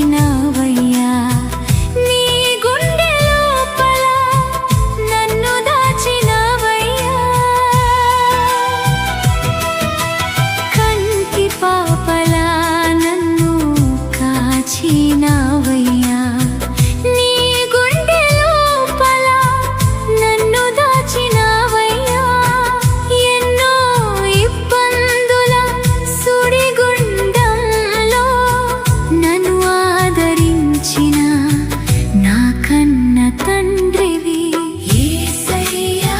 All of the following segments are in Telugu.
కాచినవయ్యా నీ గుండె లోపల నన్ను దాచినవయ్యా కంటి పాపలా నన్ను కాచినవయ్యా నీ గుండె లోపల నన్ను దాచినవయ్యా ఎన్నో ఇబ్బందుల సుడిగుండంలో నన్ను ఆదరించిన నా కన్న తండ్రివి యేసయ్యా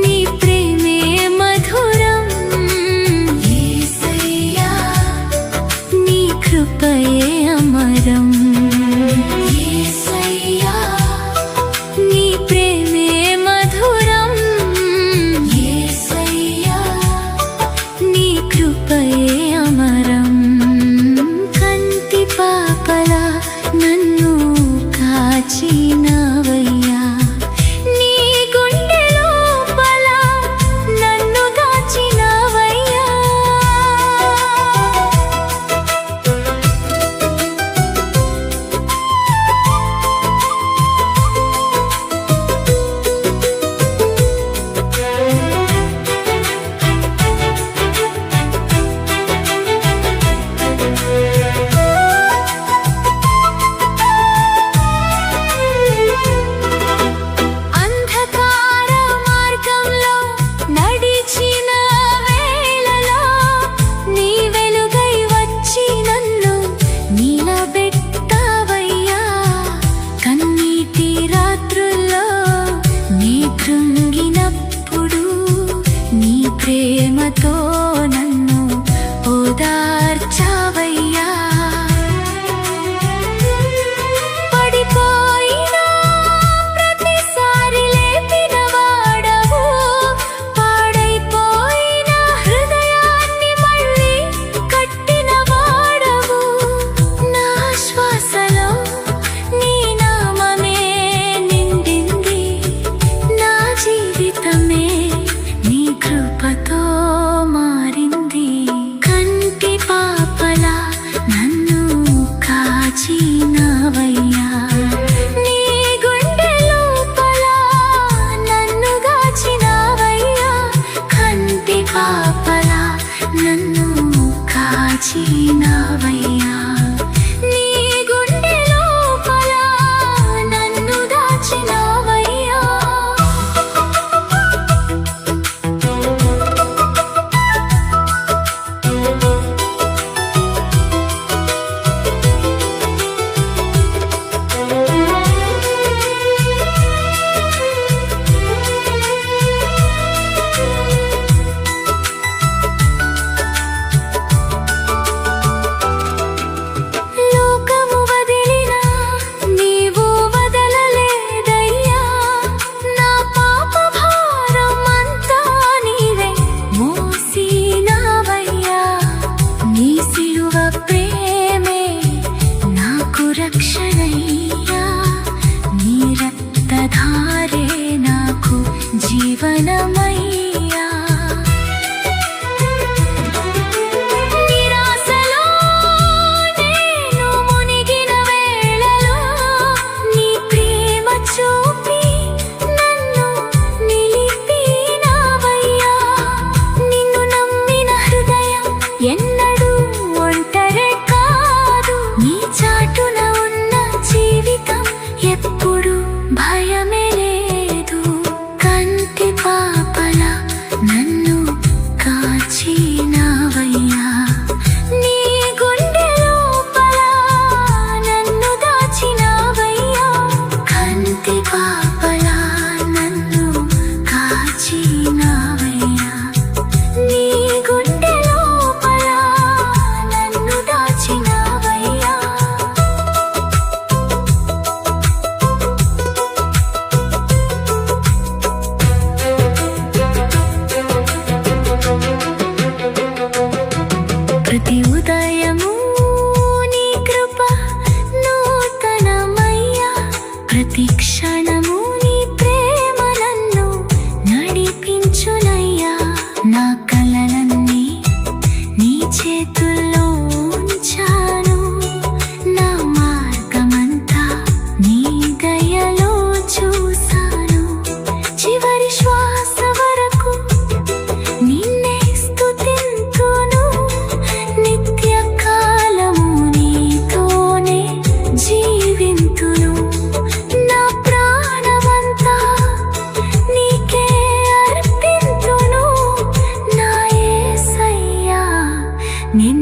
నీ ప్రేమే మధురం యేసయ్యా నీ కృపయే అమరం యేసయ్యా నీ ప్రేమే మధురం యేసయ్యా నీ కృపయే అమరం కంటి పాపలా నన్ను కాచినవయ్యా నీ గుండె లోపల నన్ను దాచినవయ్యా అంధకార మార్గంలో నడిచిన వేళలో నీ వెలుగై వచ్చి నన్ను నిలబెట్టావయ్యా కన్నీటి రాత్రుల్లో నీ కృంగినప్పుడు నీ ప్రేమతో నన్ను ఓదార్చావయ్యా పడిపోయినా ప్రతిసారి లేపిన వాడవు పాడైపోయిన హృదయాన్ని మళ్ళీ కట్టిన వాడవు నా శ్వాసలో నీ నామమే నిండింది నా జీవితమే నీ కృపతో మారింది కంటి పాపలా నన్ను కాచినవయ్యా నీ గుండె లోపల నన్ను దాచినవయ్యా కంటి పాపలా నన్ను కాచినవయ్యా నీ గుండె లోపల నన్ను దాచినవయ్యా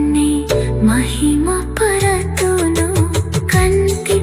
నిన్నే మహిమ పరతును కంటి